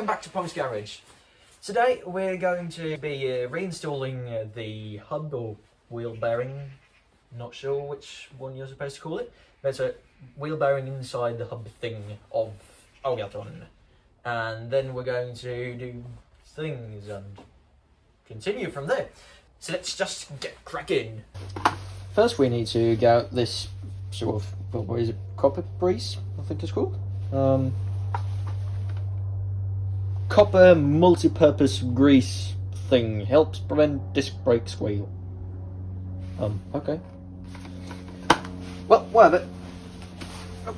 welcome back to Pongs Garage. Today we're going to be reinstalling the hub or wheel bearing, not sure which one you're supposed to call it. There's a wheel bearing inside the hub thing of Huvudstadsjakten. And then we're going to do things and continue from there. So let's just get cracking. First we need to get out this sort of, what is it, copper grease, I think it's called? Copper multi-purpose grease thing helps prevent disc brake squeal. Okay. Well, whatever. Oh.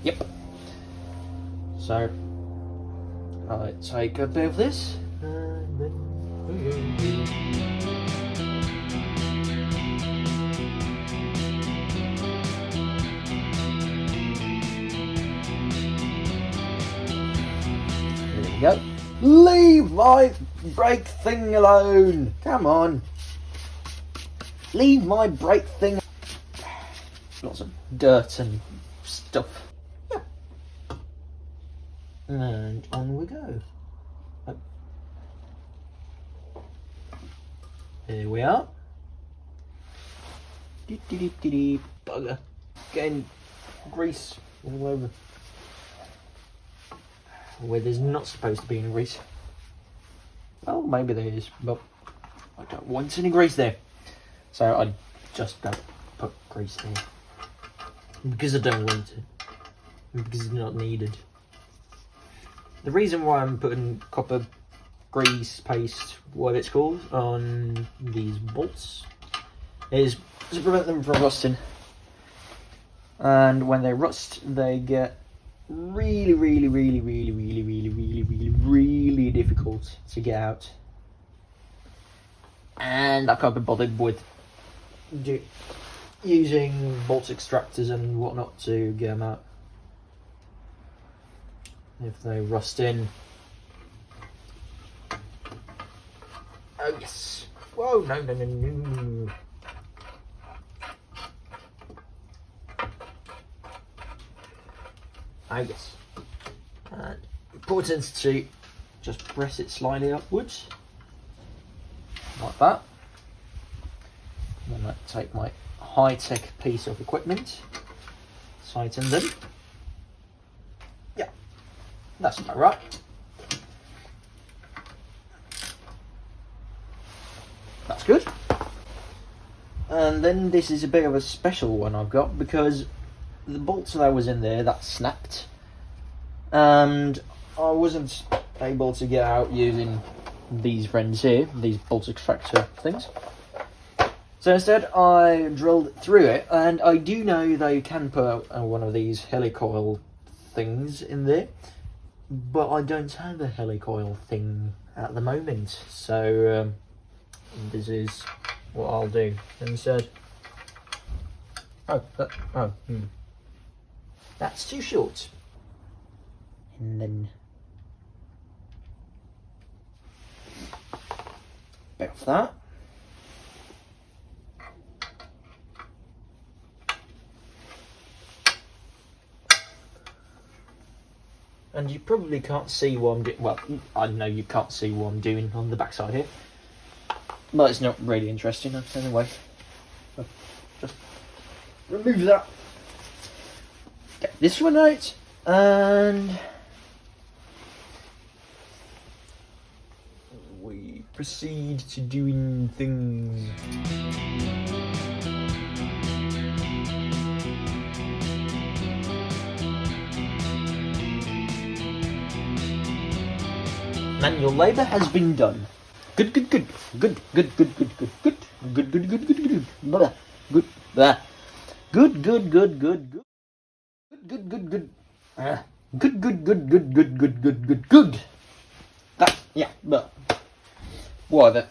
Yep. So, I take a bit of this, and then... Go. Leave my brake thing alone. Come on. Leave my brake thing. Lots of dirt and stuff. Yeah. And on we go. Oh. Here we are. Bugger. Getting grease all over. Where there's not supposed to be any grease. Well, maybe there is, but I don't want any grease there. So I just don't put grease there. Because I don't want it. Because it's not needed. The reason why I'm putting copper grease paste, what it's called, on these bolts is to prevent them from rusting. And when they rust, they get really difficult to get out, and I can't be bothered with using bolt extractors and whatnot to get them out if they rust in. Oh yes! Whoa! No! Ah yes, and important to just press it slightly upwards, like that. And then I take my high-tech piece of equipment, tighten them. Yeah, that's about right. That's good. And then this is a bit of a special one I've got, because the bolts that was in there, that snapped, and I wasn't able to get out using these friends here, these bolt extractor things. So instead I drilled through it, and I do know that you can put one of these helicoil things in there, but I don't have a helicoil thing at the moment, so this is what I'll do instead. That's too short. And then bit of that. And you probably can't see what I'm doing. Well, I know you can't see what I'm doing on the backside here, but it's not really interesting anyway. So just remove that. Get this one out, and we proceed to doing things. Manual labour has been done. Good. That, yeah, but whatever.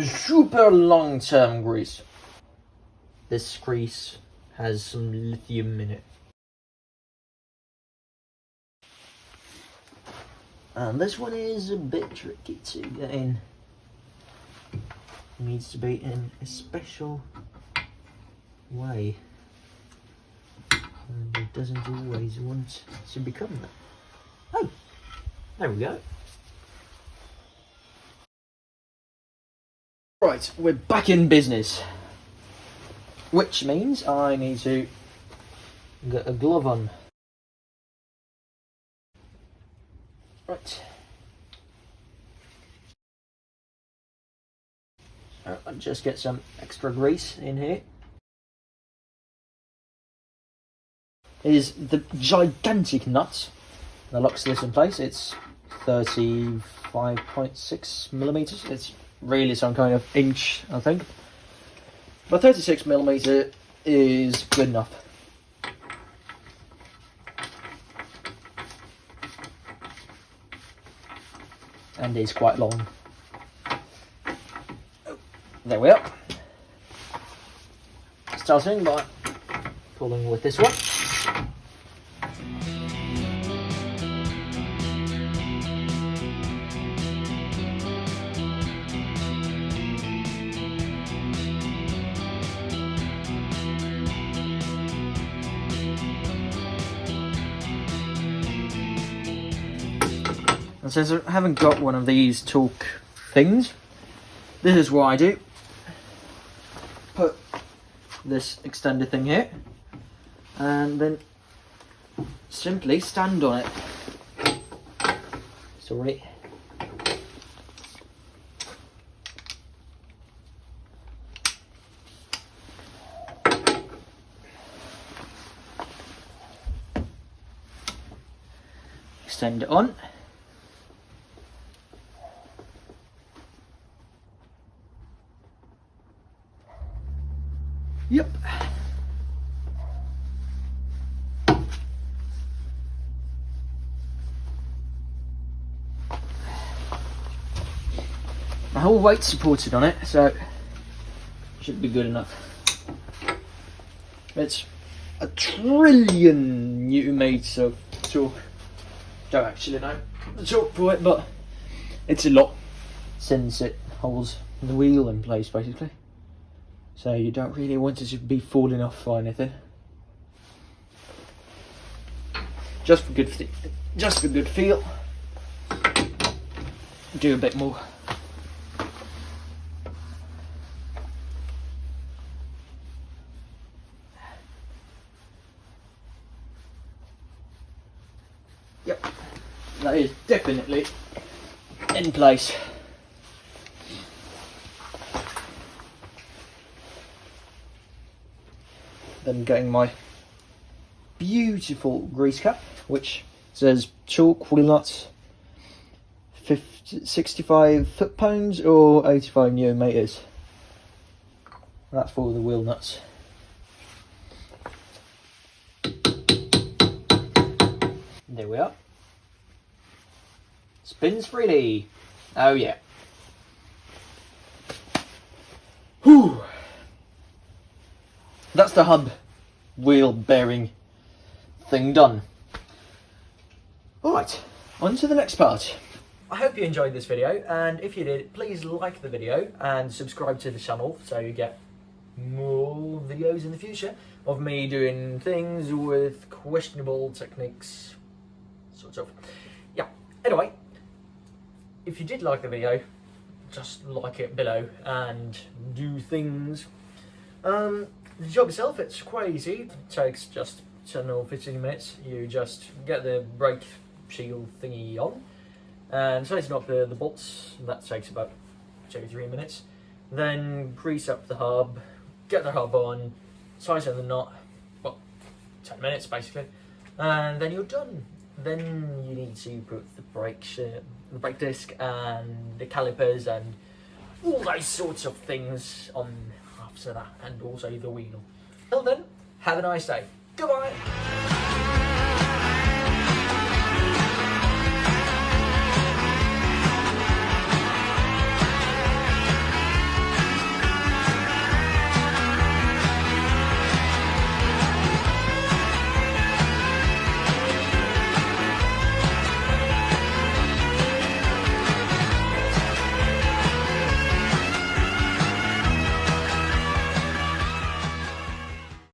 Super long-term grease. This grease has some lithium in it. And this one is a bit tricky to get in. It needs to be in a special way. And it doesn't always want to become that. Oh! There we go. Right, we're back in business. Which means I need to get a glove on. Right. I'll just get some extra grease in here. Is the gigantic nut that locks this in place. It's 35.6 millimeters. It's really some kind of inch, I think. But 36 millimeter is good enough. And is quite long. Oh, there we are. Starting by pulling with this one. And since I haven't got one of these torque things, this is what I do. Put this extended thing here, and then simply stand on it. Sorry. Extend it on. Yep. My whole weight's supported on it, so it should be good enough. It's a trillion Newton meters of torque. Don't actually know the torque for it, but it's a lot since it holds the wheel in place basically. So you don't really want it to be falling off or anything. Just for good feel. Do a bit more. Yep, that is definitely in place. Then getting my beautiful grease cap, which says torque wheel nuts 65 foot-pounds or 85 Newton meters. That's for the wheel nuts. There we are. Spins freely. Oh yeah. Whew. That's the hub wheel bearing thing done. Alright, on to the next part. I hope you enjoyed this video, and if you did, please like the video and subscribe to the channel so you get more videos in the future of me doing things with questionable techniques, sort of. Yeah, anyway, if you did like the video, just like it below and do things. The job itself, it's quite easy. It takes just 10 or 15 minutes. You just get the brake shield thingy on and tighten up the bolts. That takes about 2-3 minutes. Then grease up the hub, get the hub on, tighten the knot, well, 10 minutes basically, and then you're done. Then you need to put the brake disc and the calipers and all those sorts of things on after that, and also the wheel. Till then, have a nice day. Goodbye.